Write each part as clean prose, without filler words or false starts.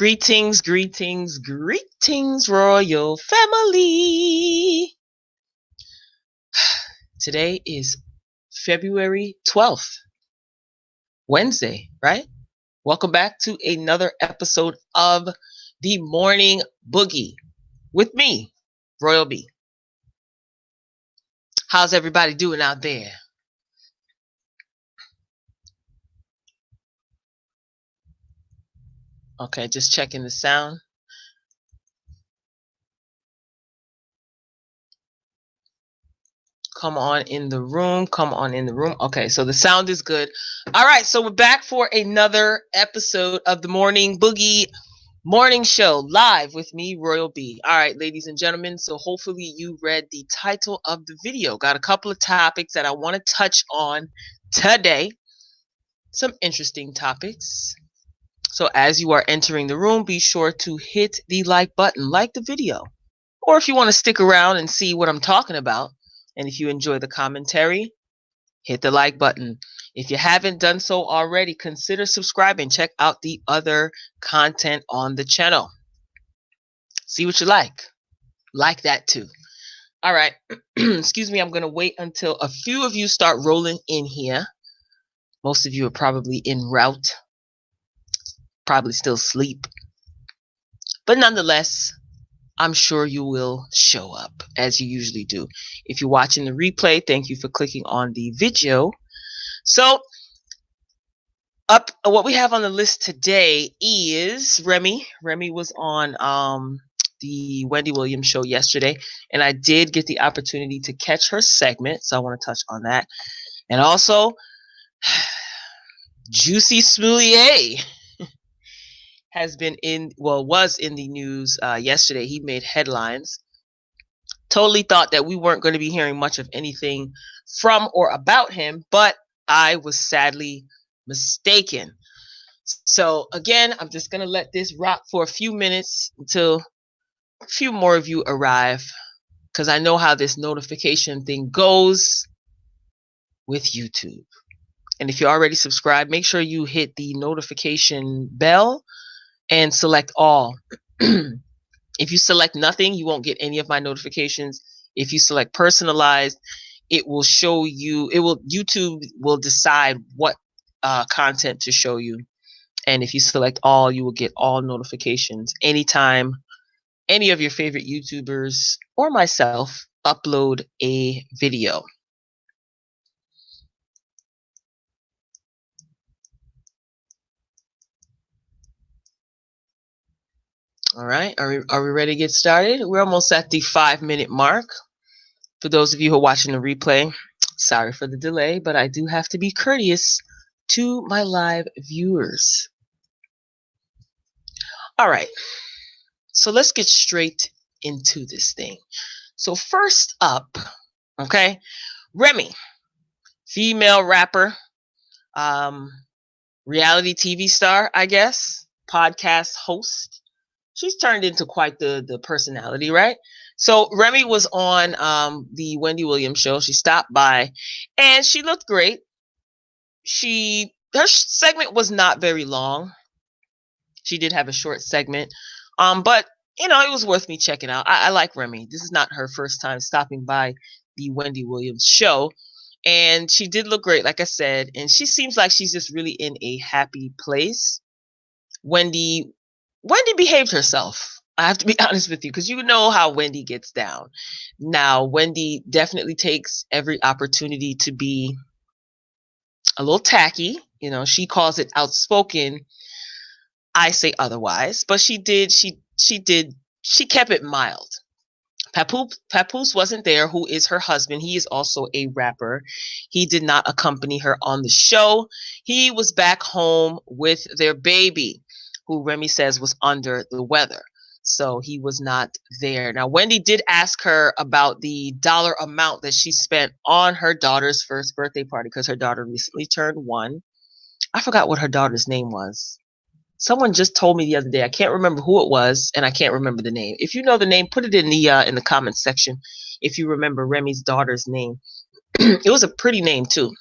Greetings, greetings, greetings, royal family. Today is February 12th, Wednesday, right? Welcome back to another episode of the Morning Boogie with me, Royal B. How's everybody doing out there? Okay, just checking the sound. Come on in the room. Come on in the room. Okay, so the sound is good. All right, so we're back for another episode of the Morning Boogie Morning Show live with me, Royal B. All right, ladies and gentlemen, so hopefully you read the title of the video. Got a couple of topics that I want to touch on today. Some interesting topics. So as you are entering the room, be sure to hit the like button, like the video. Or if you want to stick around and see what I'm talking about, and if you enjoy the commentary, hit the like button. If you haven't done so already, consider subscribing. Check out the other content on the channel. See what you like. Like that too. All right. Excuse me. I'm going to wait until a few of you start rolling in here. Most of you are probably en route. Probably still asleep. But nonetheless, I'm sure you will show up as you usually do. If you're watching the replay, thank you for clicking on the video. So, what we have on the list today is Remy. Remy was on the Wendy Williams show yesterday, and I did get the opportunity to catch her segment, so I want to touch on that. And also, Juicy Smoulier was in the news yesterday. He made headlines. Totally thought that we weren't going to be hearing much of anything from or about him, but I was sadly mistaken. So again, I'm just going to let this rock for a few minutes until a few more of you arrive, because I know how this notification thing goes with YouTube. And if you're already subscribed, make sure you hit the notification bell and select all. If you select nothing, you won't get any of my notifications. If you select personalized, it will show you, YouTube will decide what content to show you. And if you select all, you will get all notifications anytime any of your favorite YouTubers or myself upload a video. All right, are we ready to get started? We're almost at the 5-minute mark. For those of you who are watching the replay, sorry for the delay, but I do have to be courteous to my live viewers. All right, so let's get straight into this thing. So first up, okay, Remy, female rapper, reality TV star, I guess, podcast host. She's turned into quite the personality, right? So Remy was on the Wendy Williams show. She stopped by, and she looked great. Her segment was not very long. She did have a short segment, but you know, it was worth me checking out. I like Remy. This is not her first time stopping by the Wendy Williams show, and she did look great, like I said. And she seems like she's just really in a happy place. Wendy behaved herself. I have to be honest with you, because you know how Wendy gets down. Now, Wendy definitely takes every opportunity to be a little tacky. You know, she calls it outspoken. I say otherwise, but she kept it mild. Papoose wasn't there, who is her husband. He is also a rapper. He did not accompany her on the show. He was back home with their baby, who Remy says was under the weather. So he was not there. Now, Wendy did ask her about the dollar amount that she spent on her daughter's first birthday party, because her daughter recently turned 1. I forgot what her daughter's name was. Someone just told me the other day. I can't remember who it was, and I can't remember the name. If you know the name, put it in the comments section if you remember Remy's daughter's name. It was a pretty name too.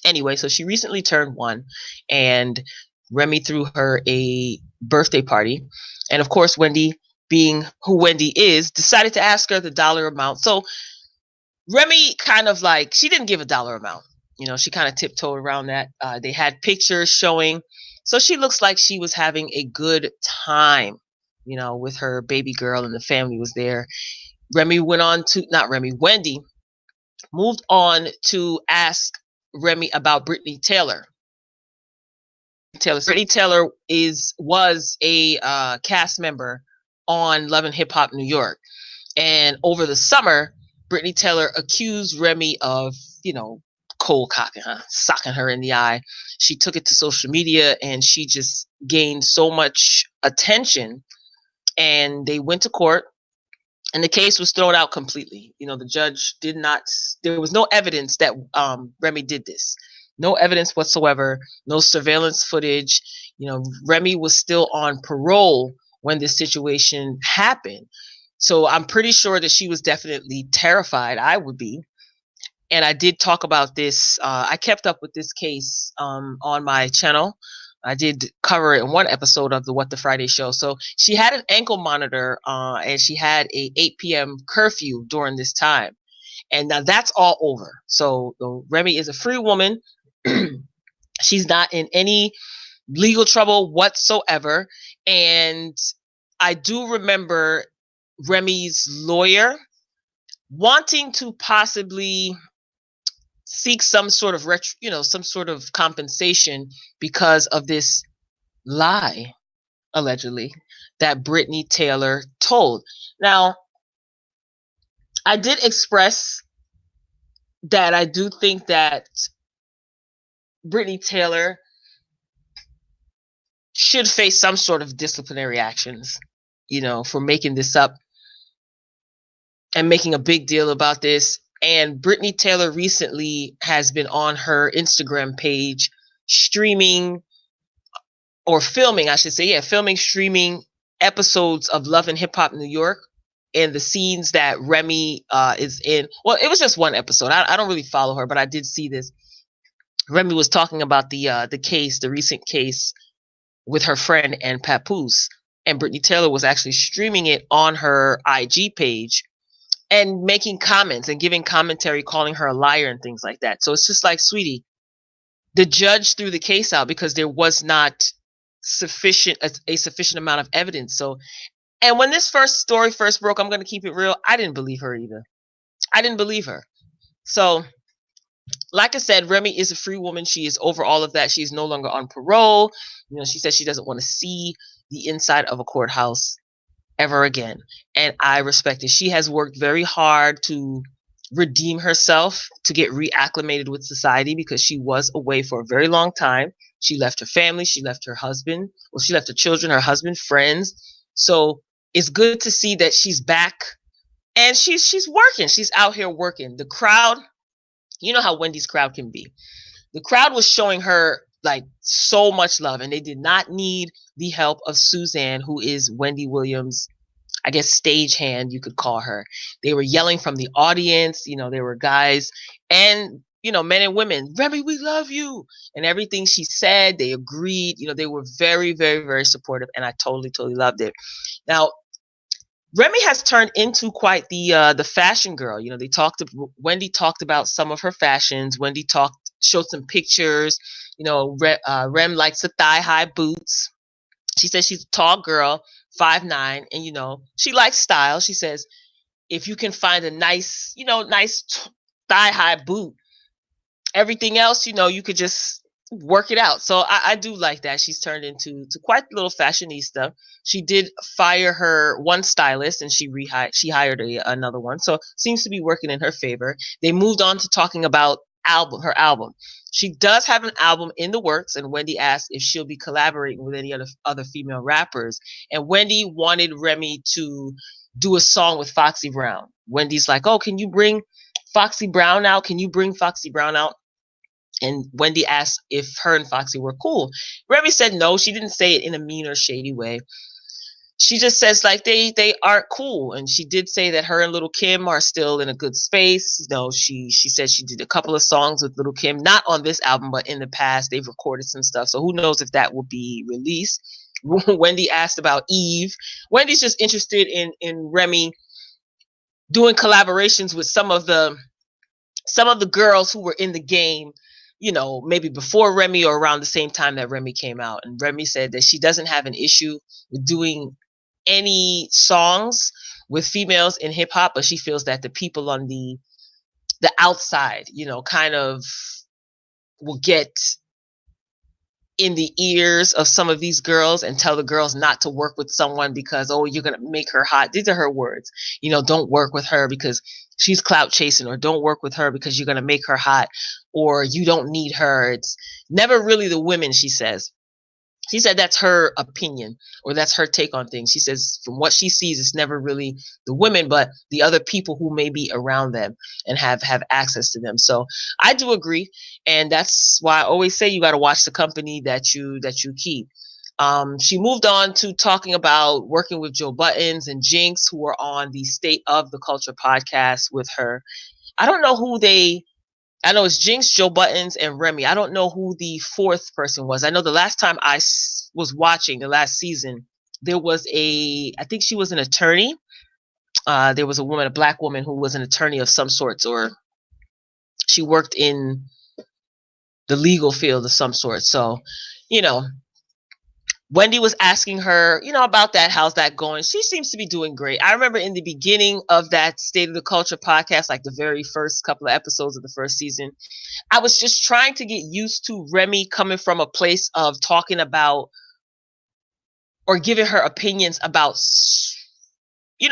Anyway, so she recently turned 1, and Remy threw her a birthday party. And of course, Wendy, being who Wendy is, decided to ask her the dollar amount. So Remy kind of like, she didn't give a dollar amount. She kind of tiptoed around that. They had pictures showing. So she looks like she was having a good time, with her baby girl, and the family was there. Wendy moved on to ask Remy about Brittany Taylor. Brittany Taylor was a cast member on Love and Hip Hop New York. And over the summer, Brittany Taylor accused Remy of, cold cocking her, socking her in the eye. She took it to social media and she just gained so much attention. And they went to court and the case was thrown out completely. The judge there was no evidence that Remy did this. No evidence whatsoever, no surveillance footage. Remy was still on parole when this situation happened. So I'm pretty sure that she was definitely terrified. I would be. And I did talk about this. I kept up with this case on my channel. I did cover it in one episode of the What the Friday show. So she had an ankle monitor and she had a 8 p.m. curfew during this time. And now that's all over. So Remy is a free woman. She's not in any legal trouble whatsoever. And I do remember Remy's lawyer wanting to possibly seek some sort of some sort of compensation because of this lie, allegedly, that Brittany Taylor told. Now, I did express that I do think that Brittany Taylor should face some sort of disciplinary actions, for making this up and making a big deal about this. And Brittany Taylor recently has been on her Instagram page streaming or filming, I should say, streaming episodes of Love and Hip Hop New York and the scenes that Remy is in. Well, it was just one episode. I don't really follow her, but I did see this. Remy was talking about the recent case with her friend and Papoose, and Brittany Taylor was actually streaming it on her IG page and making comments and giving commentary, calling her a liar and things like that. So it's just like, sweetie, the judge threw the case out because there was not a sufficient amount of evidence. So, and when this story first broke, I'm going to keep it real, I didn't believe her either. I didn't believe her. So, like I said, Remy is a free woman. She is over all of that. She's no longer on parole. She says she doesn't want to see the inside of a courthouse ever again. And I respect it. She has worked very hard to redeem herself, to get reacclimated with society, because she was away for a very long time. She left her family. She left her husband. Well, she left her children, her husband, friends. So it's good to see that she's back and she's working. She's out here working. The crowd, you know how Wendy's crowd can be. The crowd was showing her like so much love, and they did not need the help of Suzanne, who is Wendy Williams', I guess, stagehand, you could call her. They were yelling from the audience. There were guys and, men and women, Remy, we love you. And everything she said, they agreed. They were very, very, very supportive. And I totally, totally loved it. Now, Remy has turned into quite the fashion girl. Wendy talked about some of her fashions. Wendy showed some pictures. Rem likes the thigh-high boots. She says she's a tall girl, 5'9", and she likes style. She says if you can find a nice thigh-high boot, everything else, you could just work it out. So I do like that. She's turned into quite a little fashionista. She did fire her one stylist and she hired another one. So seems to be working in her favor. They moved on to talking about her album. She does have an album in the works, and Wendy asked if she'll be collaborating with any other female rappers. And Wendy wanted Remy to do a song with Foxy Brown. Wendy's like, oh, can you bring Foxy Brown out? Can you bring Foxy Brown out? And Wendy asked if her and Foxy were cool. Remy said no. She didn't say it in a mean or shady way. She just says like they aren't cool. And she did say that her and Little Kim are still in a good space. She said she did a couple of songs with Little Kim, not on this album, but in the past they've recorded some stuff. So who knows if that will be released. Wendy asked about Eve. Wendy's just interested in Remy doing collaborations with some of the girls who were in the game, maybe before Remy or around the same time that Remy came out. And Remy said that she doesn't have an issue with doing any songs with females in hip hop, but she feels that the people on the outside, kind of will get in the ears of some of these girls and tell the girls not to work with someone because, oh, you're going to make her hot. These are her words. Don't work with her because she's clout chasing, or don't work with her because you're going to make her hot, or you don't need her. It's never really the women, she says. She said that's her opinion, or that's her take on things. She says from what she sees, it's never really the women, but the other people who may be around them and have access to them. So I do agree, and that's why I always say you got to watch the company that you keep. She moved on to talking about working with Joe Buttons and Jinx, who were on the State of the Culture podcast with her. I don't know who I know it's Jinx, Joe Buttons, and Remy. I don't know who the fourth person was. I know the last time I was watching the last season, there was I think she was an attorney. There was a black woman who was an attorney of some sorts, or she worked in the legal field of some sort. So, you know, Wendy was asking her, about that. How's that going? She seems to be doing great. I remember in the beginning of that State of the Culture podcast, like the very first couple of episodes of the first season, I was just trying to get used to Remy coming from a place of talking about or giving her opinions about,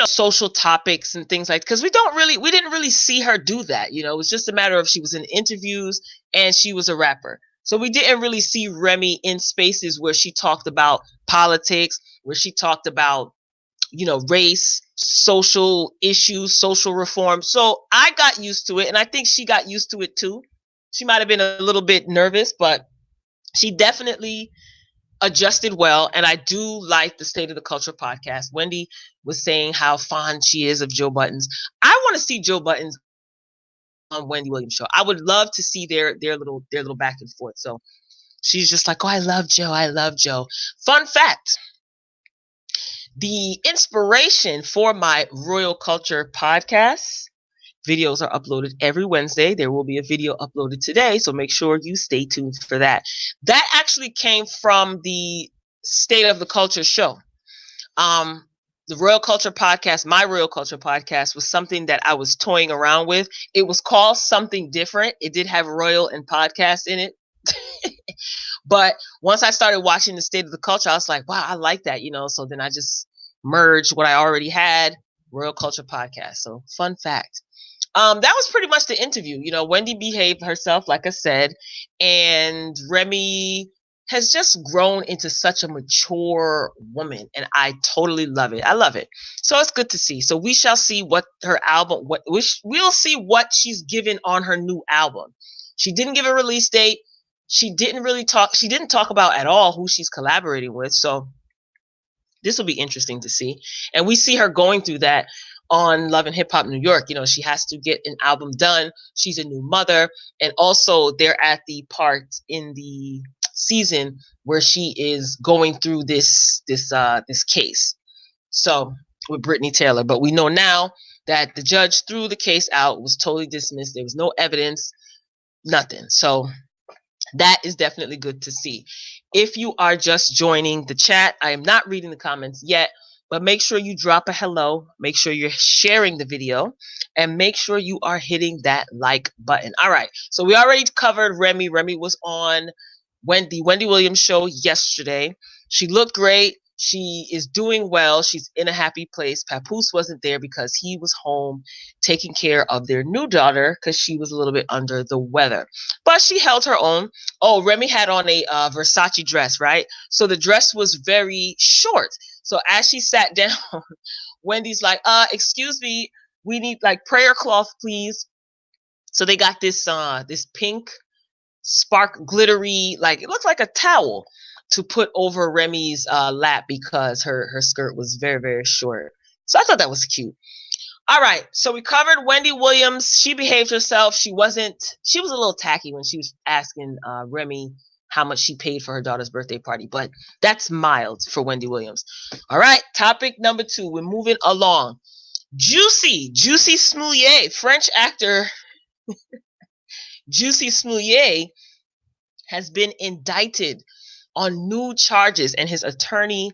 social topics and things like, because we didn't really see her do that. It was just a matter of she was in interviews and she was a rapper. So we didn't really see Remy in spaces where she talked about politics, where she talked about, race, social issues, social reform. So I got used to it, and I think she got used to it too. She might have been a little bit nervous, but she definitely adjusted well. And I do like the State of the Culture podcast. Wendy was saying how fond she is of Joe Buttons. I want to see Joe Buttons on Wendy Williams show. I would love to see their little back and forth. So she's just like, oh, I love Joe. I love Joe. Fun fact. The inspiration for my Royal Culture podcast videos are uploaded every Wednesday. There will be a video uploaded today, so make sure you stay tuned for that. That actually came from the State of the Culture show. The Royal Culture podcast, my Royal Culture podcast, was something that I was toying around with. It was called something different. It did have Royal and podcast in it. But once I started watching the State of the Culture, I was like, wow, I like that, So then I just merged what I already had, Royal Culture podcast. So fun fact. That was pretty much the interview. Wendy behaved herself, like I said, and Remy has just grown into such a mature woman, and I totally love it. I love it. So it's good to see. So we shall see what her album, we'll see what she's given on her new album. She didn't give a release date. She didn't talk about at all who she's collaborating with. So this will be interesting to see. And we see her going through that on Love and Hip Hop New York. She has to get an album done. She's a new mother. And also they're at the part in the season where she is going through this case. So with Brittany Taylor. But we know now that the judge threw the case out, was totally dismissed. There was no evidence, nothing. So that is definitely good to see. If you are just joining the chat, I am not reading the comments yet, but make sure you drop a hello. Make sure you're sharing the video, and make sure you are hitting that like button. All right. So we already covered Remy. Remy was on Wendy Williams show yesterday. She looked great. She is doing well. She's in a happy place. Papoose wasn't there because he was home taking care of their new daughter because she was a little bit under the weather. But she held her own. Oh, Remy had on a Versace dress, right? So the dress was very short. So as she sat down, Wendy's like, excuse me, we need like prayer cloth, please. So they got this pink spark glittery, like it looked like a towel to put over Remy's lap because her skirt was very, very short. So I thought that was cute. All right, so we covered Wendy Williams. She behaved herself. She was a little tacky when she was asking Remy how much she paid for her daughter's birthday party, but that's mild for Wendy Williams. All right, topic number 2. We're moving along. Juicy Smollett, French actor Juicy Smollett has been indicted on new charges, and his attorney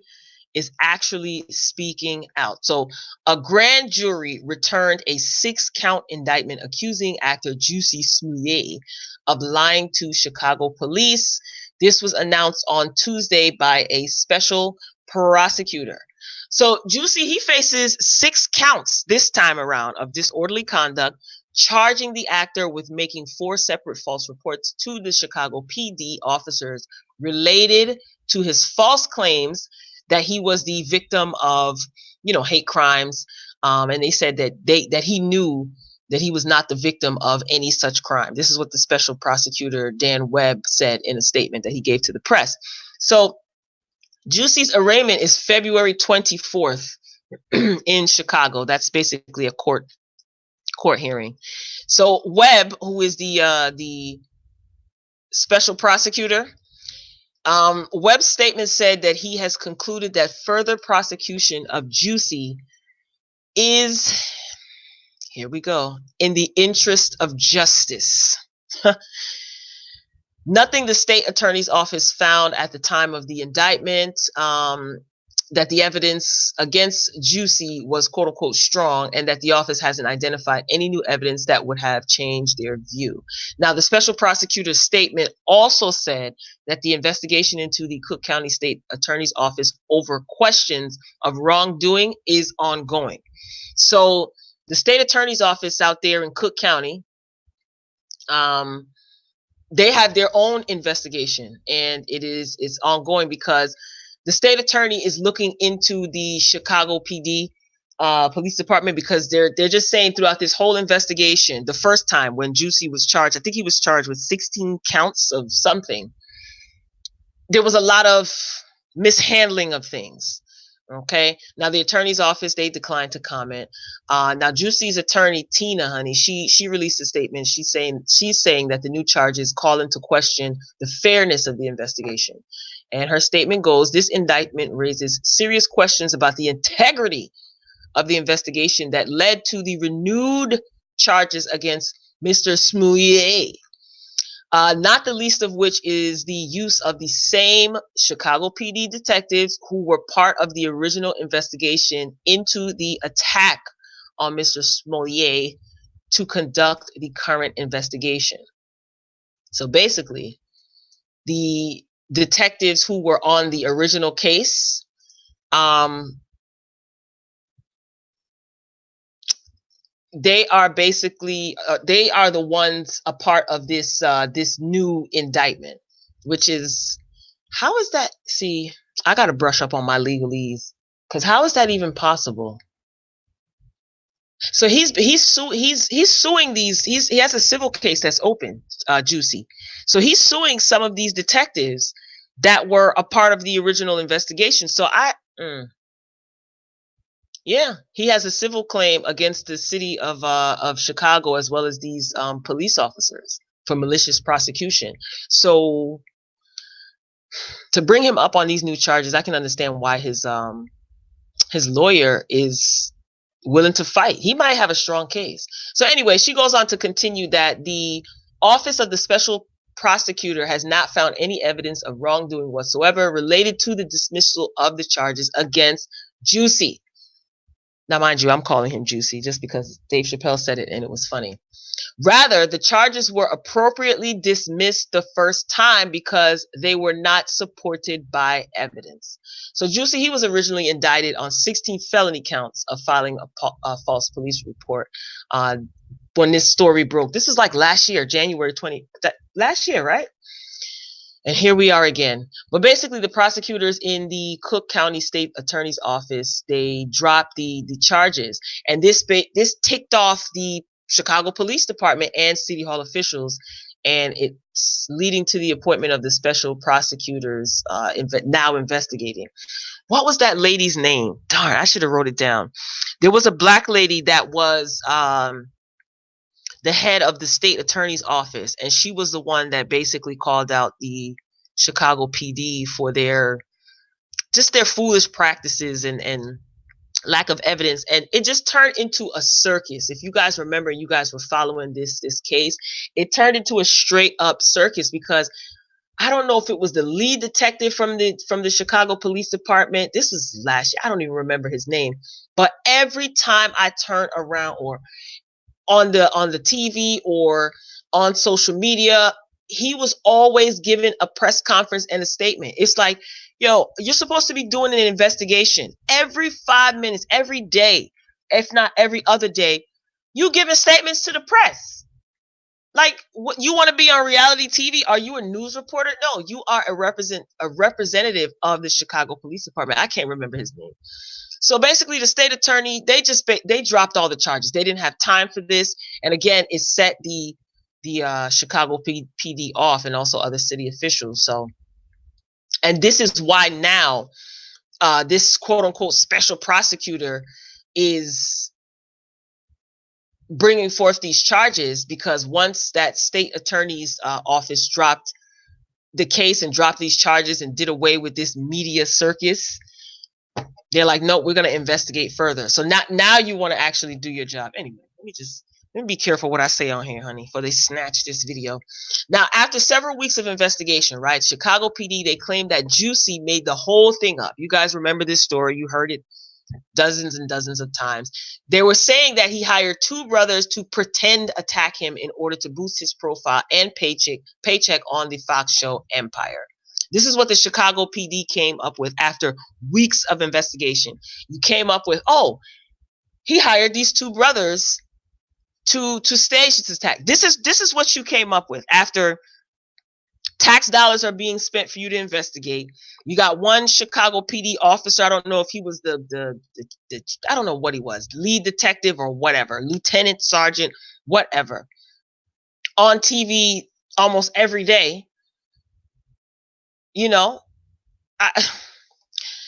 is actually speaking out. So a grand jury returned a 6-count indictment accusing actor Juicy Smollett of lying to Chicago police. This was announced on Tuesday by a special prosecutor. So Juicy, he faces 6 counts this time around of disorderly conduct, charging the actor with making 4 separate false reports to the Chicago PD officers related to his false claims that he was the victim of, hate crimes. And they said that he knew that he was not the victim of any such crime. This is what the special prosecutor, Dan Webb, said in a statement that he gave to the press. So Juicy's arraignment is February 24th in Chicago. That's basically a court hearing. So Webb, who is the special prosecutor, Webb's statement said that he has concluded that further prosecution of Juicy is, here we go, in the interest of justice. Nothing the state attorney's office found at the time of the indictment that the evidence against Juicy was quote unquote strong, and that the office hasn't identified any new evidence that would have changed their view. Now, the special prosecutor's statement also said that the investigation into the Cook County State Attorney's Office over questions of wrongdoing is ongoing. So the state attorney's office out there in Cook County, they have their own investigation, and it's ongoing because the state attorney is looking into the Chicago PD police department, because they're just saying throughout this whole investigation, the first time when Juicy was charged, I think he was charged with 16 counts of something, there was a lot of mishandling of things. Okay, now the attorney's office, they declined to comment. Now Juicy's attorney, Tina, honey, she released a statement. She's saying that the new charges call into question the fairness of the investigation. And her statement goes, this indictment raises serious questions about the integrity of the investigation that led to the renewed charges against Mr. Smollett. Not the least of which is the use of the same Chicago PD detectives who were part of the original investigation into the attack on Mr. Smollett to conduct the current investigation. So basically, the detectives who were on the original case, they are basically they are the ones a part of this this new indictment, which is, how is that? See, I got to brush up on my legalese, because how is that even possible? So he's suing these. He has a civil case that's open, Juicy. So he's suing some of these detectives that were a part of the original investigation. So yeah, he has a civil claim against the city of Chicago, as well as these police officers, for malicious prosecution. So to bring him up on these new charges, I can understand why his lawyer is willing to fight. He might have a strong case. So anyway, she goes on to continue that the office of the special prosecutor has not found any evidence of wrongdoing whatsoever related to the dismissal of the charges against Juicy. Now, mind you, I'm calling him Juicy just because Dave Chappelle said it and it was funny. Rather, the charges were appropriately dismissed the first time because they were not supported by evidence. So Juicy, he was originally indicted on 16 felony counts of filing a false police report when this story broke. This was like last year, January 20, last year, right? And here we are again. But basically, the prosecutors in the Cook County State Attorney's Office, they dropped the charges. And this ticked off the Chicago Police Department and City Hall officials. And it's leading to the appointment of the special prosecutors now investigating. What was that lady's name? Darn, I should have wrote it down. There was a black lady that was the head of the state attorney's office, and she was the one that basically called out the Chicago PD for their foolish practices and lack of evidence, and it just turned into a circus. If you guys remember, you guys were following this case, it turned into a straight up circus, because I don't know if it was the lead detective from the Chicago Police Department. This was last year. I don't even remember his name. But every time I turn around, or on the TV or on social media, he was always giving a press conference and a statement. It's like, yo, you're supposed to be doing an investigation every 5 minutes, every day, if not every other day. You giving statements to the press. Like, what, you want to be on reality TV? Are you a news reporter? No, you are a representative of the Chicago Police Department. I can't remember his name. So basically, the state attorney, they dropped all the charges. They didn't have time for this, and again, it set the Chicago PD off, and also other city officials. So, and this is why now this quote unquote special prosecutor is bringing forth these charges, because once that state attorney's office dropped the case and dropped these charges and did away with this media circus, they're like, no, we're going to investigate further. So now you want to actually do your job. Anyway, let me be careful what I say on here, honey, before they snatch this video. Now, after several weeks of investigation, right, Chicago PD, they claimed that Juicy made the whole thing up. You guys remember this story. You heard it dozens and dozens of times. They were saying that he hired two brothers to pretend attack him in order to boost his profile and paycheck on the Fox show Empire. This is what the Chicago PD came up with after weeks of investigation. You came up with, oh, he hired these two brothers to stage this attack. This is what you came up with after tax dollars are being spent for you to investigate. You got one Chicago PD officer. I don't know if he was the I don't know what he was, lead detective or whatever, lieutenant, sergeant, whatever, on TV almost every day. You know,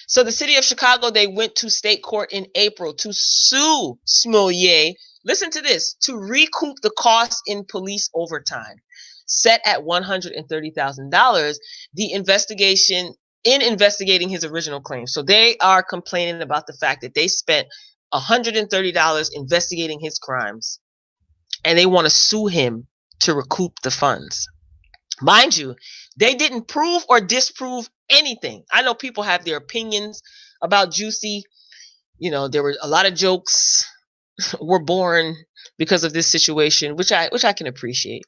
so the city of Chicago, they went to state court in April to sue Smollett. Listen to this, to recoup the cost in police overtime, set at $130,000. The investigation in investigating his original claim. So they are complaining about the fact that they spent $130 investigating his crimes, and they want to sue him to recoup the funds. Mind you, they didn't prove or disprove anything. I know people have their opinions about Juicy. You know, there were a lot of jokes were born because of this situation, which I can appreciate.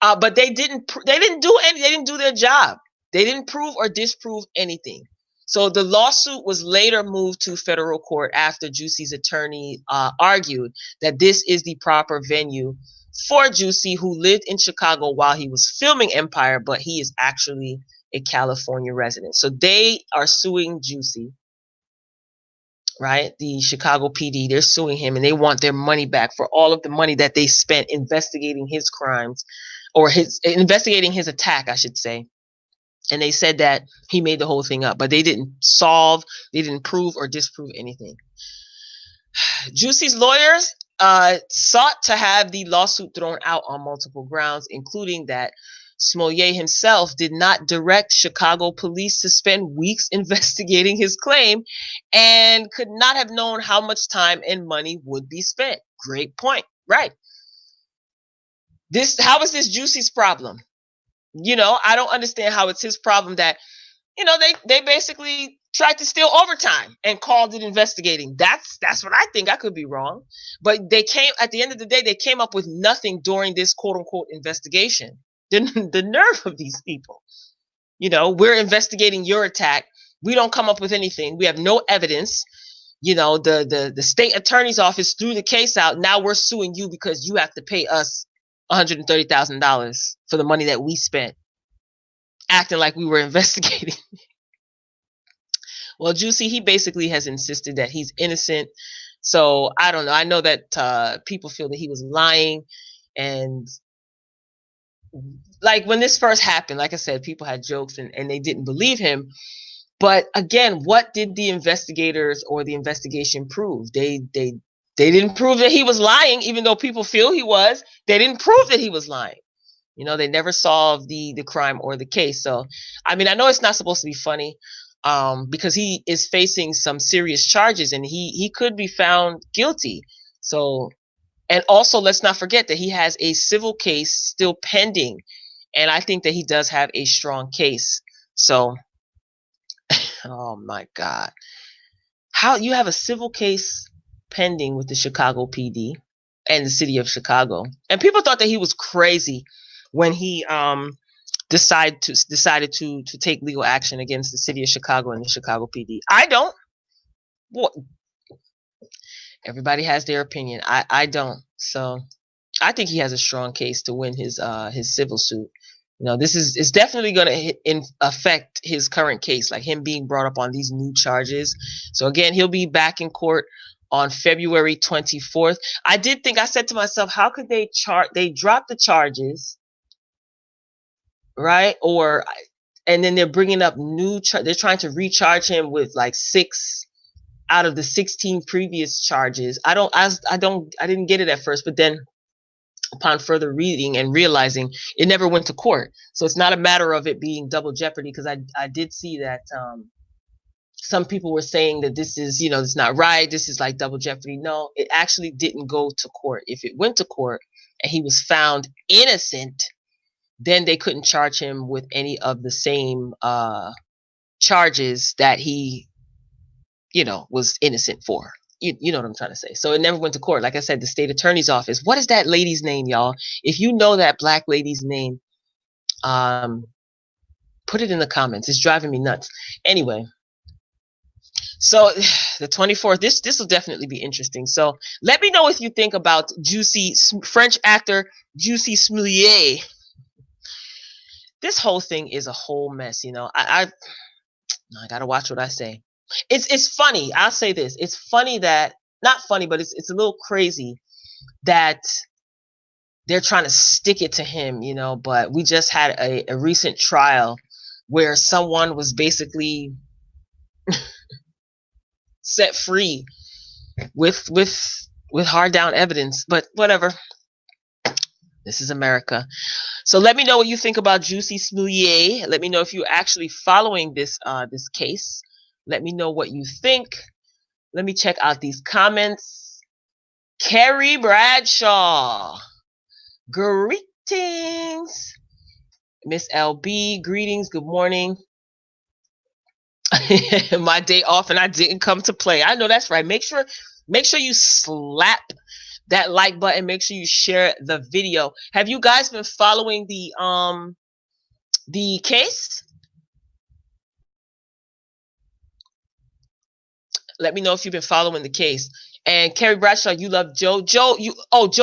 But they didn't do their job. They didn't prove or disprove anything. So the lawsuit was later moved to federal court after Juicy's attorney argued that this is the proper venue for Juicy, who lived in Chicago while he was filming Empire, but he is actually a California resident. So they are suing Juicy, right? The Chicago PD, they're suing him, and they want their money back for all of the money that they spent investigating his crimes, or investigating his attack, I should say. And they said that he made the whole thing up, but they didn't prove or disprove anything. Juicy's lawyers sought to have the lawsuit thrown out on multiple grounds, including that Smollett himself did not direct Chicago police to spend weeks investigating his claim, and could not have known how much time and money would be spent. Great point, right? How is this Juicy's problem? You know, I don't understand how it's his problem that, you know, they basically tried to steal overtime and called it investigating. That's what I think. I could be wrong, but at the end of the day, they came up with nothing during this quote unquote investigation. The nerve of these people. You know, we're investigating your attack. We don't come up with anything. We have no evidence. You know, the state attorney's office threw the case out. Now we're suing you because you have to pay us $130,000 for the money that we spent, acting like we were investigating. Well, Juicy, he basically has insisted that he's innocent. So I don't know. I know that people feel that he was lying, and like when this first happened, like I said, people had jokes and they didn't believe him. But again, what did the investigators or the investigation prove? They didn't prove that he was lying, even though people feel he was. They didn't prove that he was lying. You know, they never solved the crime or the case. So, I mean, I know it's not supposed to be funny, because he is facing some serious charges and he could be found guilty. So, and also let's not forget that he has a civil case still pending, and I think that he does have a strong case. So, oh my God, how you have a civil case pending with the Chicago PD and the city of Chicago, and people thought that he was crazy when he decided to take legal action against the city of Chicago and the Chicago PD. I don't. What? Everybody has their opinion. I don't. So I think he has a strong case to win his civil suit. You know, this is definitely going to affect his current case, like him being brought up on these new charges. So again, he'll be back in court on February 24th. I said to myself, how could they drop the charges, right? And then they're bringing up they're trying to recharge him with like 6 out of the 16 previous charges. I didn't get it at first, but then upon further reading and realizing it never went to court. So it's not a matter of it being double jeopardy, because I did see that some people were saying that this is, it's not right. This is like double jeopardy. No, it actually didn't go to court. If it went to court and he was found innocent, then they couldn't charge him with any of the same charges that he, was innocent for. You know what I'm trying to say. So it never went to court. Like I said, the state attorney's office. What is that lady's name, y'all? If you know that black lady's name, put it in the comments. It's driving me nuts. Anyway, so the 24th, this will definitely be interesting. So let me know what you think about French actor Jussie Smollett. This whole thing is a whole mess. I gotta watch what I say. It's funny. I'll say this. It's funny that, not funny, but it's a little crazy that they're trying to stick it to him, but we just had a recent trial where someone was basically set free with hard down evidence, but whatever. This is America. So let me know what you think about Jussie Smollett. Let me know if you're actually following this case. Let me know what you think. Let me check out these comments. Carrie Bradshaw. Greetings. Miss LB, greetings. Good morning. My day off and I didn't come to play. I know that's right. Make sure you slap that like button. Make sure you share the video. Have you guys been following the case? Let me know if you've been following the case. And Carrie Bradshaw, you love Joe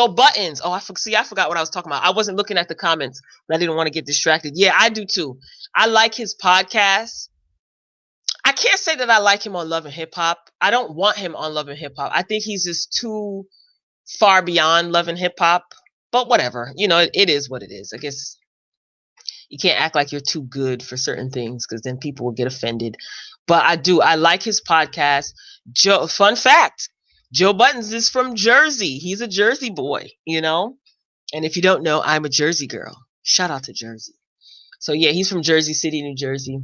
Buttons. Oh, I forgot what I was talking about. I wasn't looking at the comments, but I didn't want to get distracted. Yeah, I do too. I like his podcast. I can't say that I like him on Love and Hip Hop. I don't want him on Love and Hip Hop. I think he's just too far beyond Love and Hip Hop. But whatever, it is what it is. I guess you can't act like you're too good for certain things, because then people will get offended. But I like his podcast. Fun fact, Joe Buttons is from Jersey. He's a Jersey boy, And if you don't know, I'm a Jersey girl. Shout out to Jersey. So yeah, he's from Jersey City, New Jersey.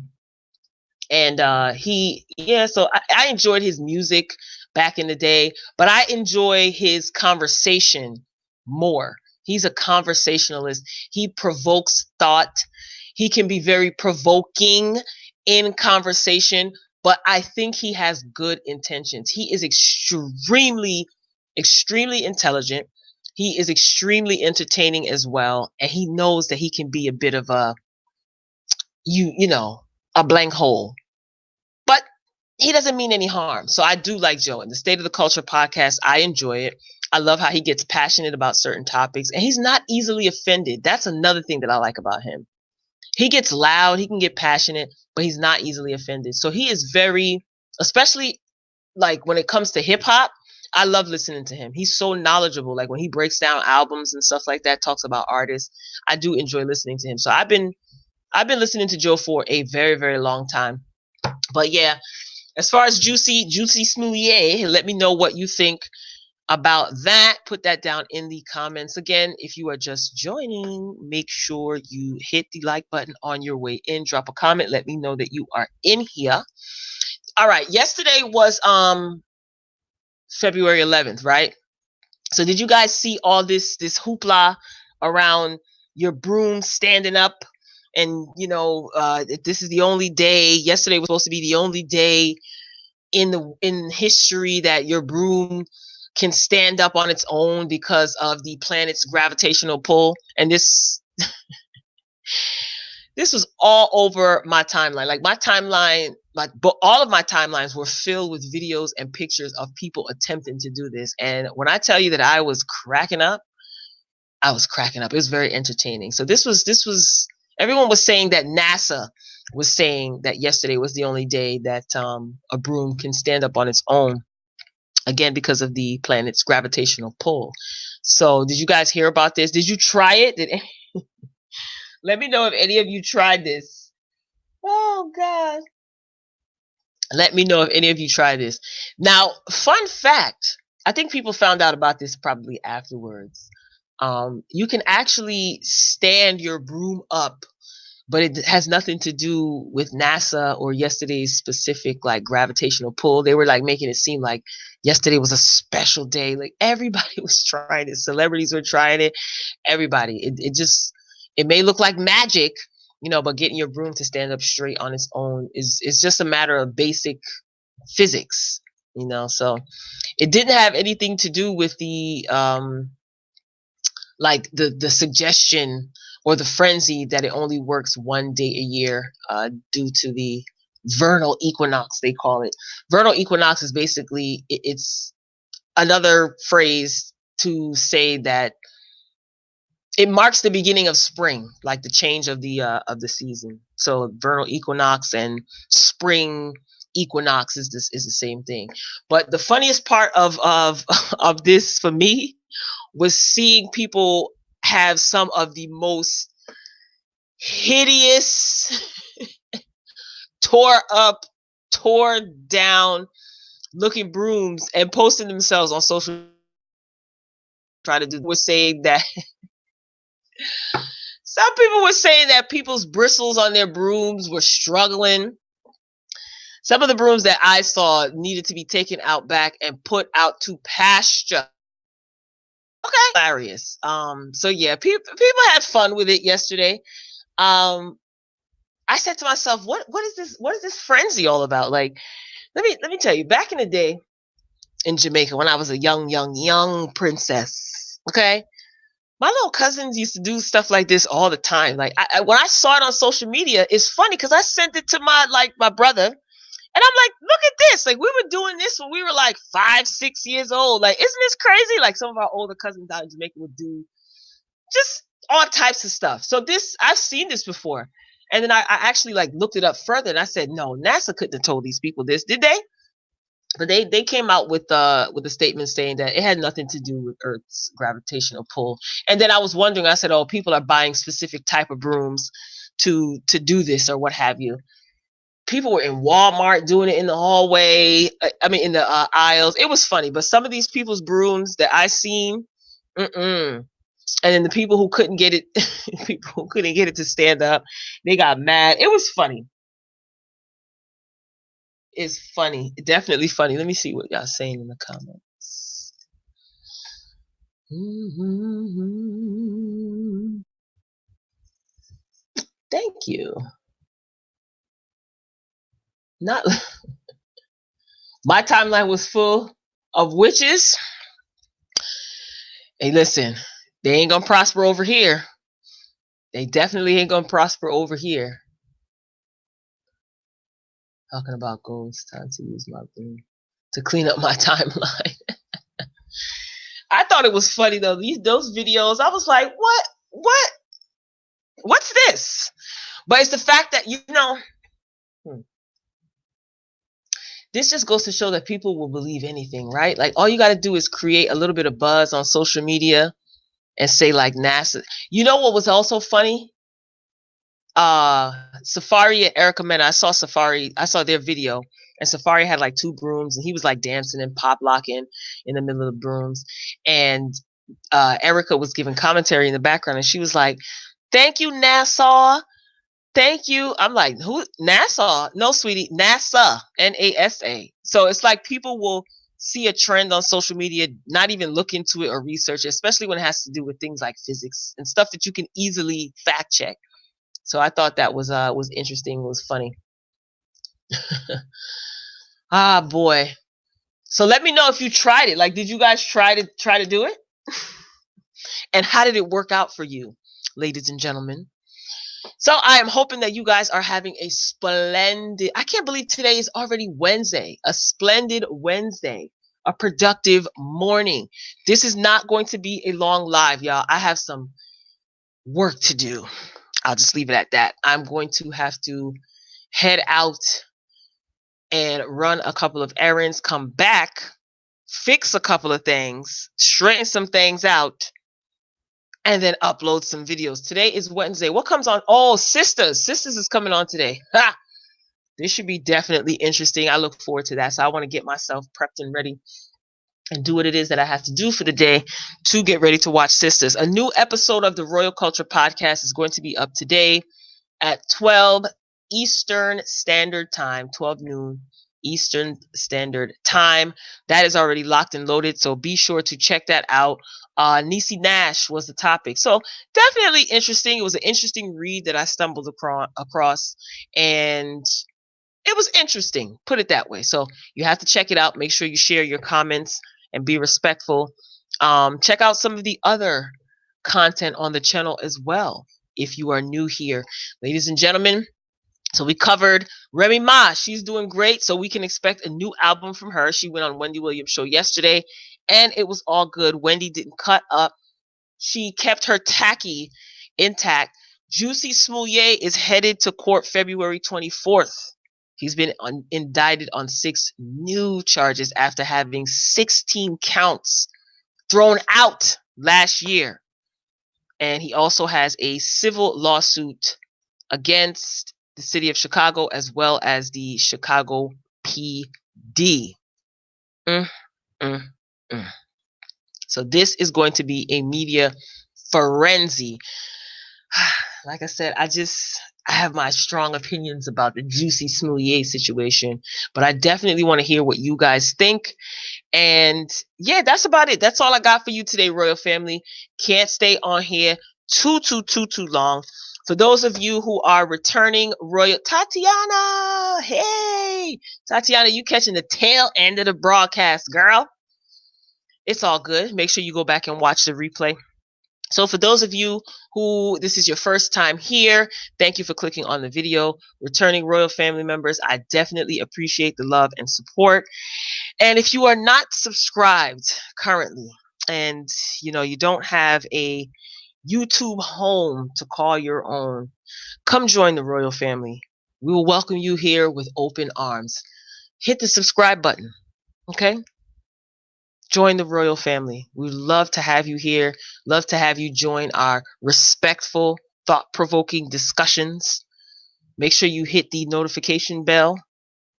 And so I enjoyed his music back in the day, but I enjoy his conversation more. He's a conversationalist. He provokes thought. He can be very provoking in conversation, but I think he has good intentions. He is extremely, extremely intelligent. He is extremely entertaining as well. And he knows that he can be a bit of a blank hole, but he doesn't mean any harm. So I do like Joe. In the State of the Culture podcast, I enjoy it. I love how he gets passionate about certain topics, and he's not easily offended. That's another thing that I like about him. He gets loud, he can get passionate, but he's not easily offended. So he is very, especially like when it comes to hip hop, I love listening to him. He's so knowledgeable. Like when he breaks down albums and stuff like that, talks about artists, I do enjoy listening to him. So I've been listening to Joe for a very, very long time. But yeah, as far as Jussie Smollett, let me know what you think about that, put that down in the comments. Again, if you are just joining, make sure you hit the like button on your way in. Drop a comment. Let me know that you are in here. All right. Yesterday was February 11th, right? So did you guys see all this hoopla around your broom standing up? And this is the only day. Yesterday was supposed to be the only day in history that your broom can stand up on its own because of the planet's gravitational pull. And this was all over my timeline. Like my timeline, all of my timelines were filled with videos and pictures of people attempting to do this. And when I tell you that I was cracking up, I was cracking up. It was very entertaining. So this was everyone was saying that NASA was saying that yesterday was the only day that a broom can stand up on its own, again because of the planet's gravitational pull. So did you guys hear about this? Did you try it? Let me know if any of you tried this. Oh God. Let me know if any of you tried this. Now, fun fact, I think people found out about this probably afterwards. You can actually stand your broom up, but it has nothing to do with NASA or yesterday's specific like gravitational pull. They were like making it seem like yesterday was a special day. Like everybody was trying it. Celebrities were trying it. Everybody. It may look like magic, but getting your broom to stand up straight on its own is just a matter of basic physics, so it didn't have anything to do with the like the suggestion or the frenzy that it only works one day a year due to the vernal equinox, they call it. Vernal equinox is basically it's another phrase to say that it marks the beginning of spring, like the change of the season. So vernal equinox and spring equinox is the same thing. But the funniest part of of this for me was seeing people have some of the most hideous, tore up, tore down looking brooms and posting themselves on social. Try to do was saying that some people were saying that people's bristles on their brooms were struggling. Some of the brooms that I saw needed to be taken out back and put out to pasture. Okay, hilarious. So yeah, people had fun with it yesterday. I said to myself, what is this? What is this frenzy all about? Like, let me tell you. Back in the day in Jamaica, when I was a young princess, okay, my little cousins used to do stuff like this all the time. Like, when I saw it on social media, it's funny because I sent it to my brother, and I'm like, look at this. Like, we were doing this when we were like 5, 6 years old. Like, isn't this crazy? Like, some of our older cousins out in Jamaica would do just all types of stuff. So I've seen this before. And then I actually like looked it up further, and I said, no, NASA couldn't have told these people this, did they? But they came out with a statement saying that it had nothing to do with Earth's gravitational pull. And then I was wondering, I said, oh, people are buying specific type of brooms to do this or what have you. People were in Walmart doing it in the hallway. I mean, in the aisles. It was funny, but some of these people's brooms that I seen, and then the people who couldn't get it, to stand up, they got mad. It was funny. It's funny, definitely funny. Let me see what y'all saying in the comments. Thank you. Not my timeline was full of witches. Hey, listen, they ain't gonna prosper over here. They definitely ain't gonna prosper over here. Talking about goals, time to use my thing to clean up my timeline. I thought it was funny though. Those videos, I was like, what's this? But it's the fact that this just goes to show that people will believe anything, right? Like all you got to do is create a little bit of buzz on social media and say like NASA. You know what was also funny? Safari and Erica Mena. I saw their video, and Safari had like 2 brooms, and he was like dancing and pop locking in the middle of the brooms. And Erica was giving commentary in the background, and she was like, "Thank you, Nassau. Thank you." I'm like, "Who? Nassau? No, sweetie, NASA, NASA." So it's like people will see a trend on social media, not even look into it or research it, especially when it has to do with things like physics and stuff that you can easily fact check. So I thought that was interesting. It was funny. Ah, boy. So let me know if you tried it. Like, did you guys try to do it? And how did it work out for you, ladies and gentlemen? So I am hoping that you guys are having a splendid, I can't believe today is already Wednesday, a splendid Wednesday, a productive morning. This is not going to be a long live, y'all. I have some work to do. I'll just leave it at that. I'm going to have to head out and run a couple of errands, come back, fix a couple of things, straighten some things out, and then upload some videos. Today is Wednesday. What comes on? Oh, Sisters. Sisters is coming on today. Ha! This should be definitely interesting. I look forward to that. So I want to get myself prepped and ready and do what it is that I have to do for the day to get ready to watch Sisters. A new episode of the Royal Culture Podcast is going to be up today at 12 Eastern Standard Time, 12 noon Eastern Standard Time. That is already locked and loaded, so be sure to check that out. Niecy Nash was the topic. So definitely interesting. It was an interesting read that I stumbled across, and it was interesting, put it that way. So you have to check it out. Make sure you share your comments and be respectful. Check out some of the other content on the channel as well if you are new here. Ladies and gentlemen, so we covered Remy Ma. She's doing great, so we can expect a new album from her. She went on Wendy Williams' show yesterday, and it was all good. Wendy didn't cut up. She kept her tacky intact. Juicy Smouye is headed to court February 24th. He's been indicted on 6 new charges after having 16 counts thrown out last year. And he also has a civil lawsuit against the city of Chicago as well as the Chicago PD. Mm, mm, mm. So this is going to be a media frenzy. Like I said, I have my strong opinions about the Juicy Smouye situation, but I definitely want to hear what you guys think. And yeah, that's about it. That's all I got for you today, Royal Family. Can't stay on here too long. For those of you who are returning Royal Tatiana, hey, Tatiana, you catching the tail end of the broadcast, girl. It's all good. Make sure you go back and watch the replay. So for those of you who this is your first time here, thank you for clicking on the video. Returning Royal Family members, I definitely appreciate the love and support. And if you are not subscribed currently, and you don't have a YouTube home to call your own, come join the Royal Family. We will welcome you here with open arms. Hit the subscribe button, okay? Join the Royal Family. We'd love to have you here. Love to have you join our respectful, thought-provoking discussions. Make sure you hit the notification bell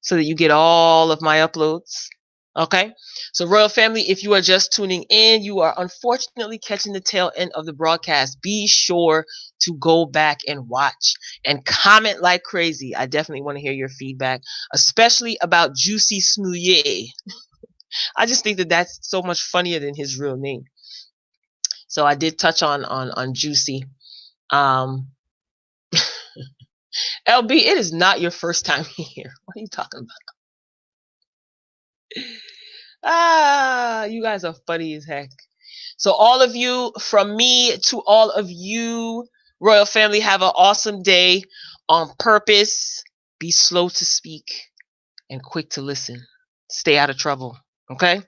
so that you get all of my uploads. Okay? So Royal Family, if you are just tuning in, you are unfortunately catching the tail end of the broadcast. Be sure to go back and watch and comment like crazy. I definitely want to hear your feedback, especially about Juicy Smouye. I just think that that's so much funnier than his real name. So I did touch on Juicy. LB, it is not your first time here. What are you talking about? You guys are funny as heck. So all of you, from me to all of you, Royal Family, have an awesome day on purpose. Be slow to speak and quick to listen. Stay out of trouble. Okay?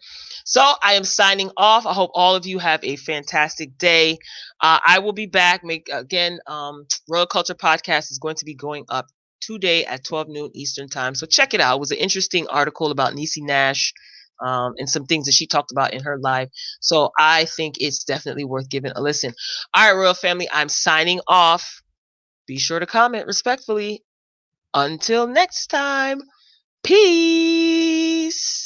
So I am signing off. I hope all of you have a fantastic day. I will be back. Royal Culture Podcast is going to be going up today at 12 noon Eastern Time. So check it out. It was an interesting article about Niecy Nash and some things that she talked about in her life. So I think it's definitely worth giving a listen. All right, Royal Family, I'm signing off. Be sure to comment respectfully. Until next time. Peace.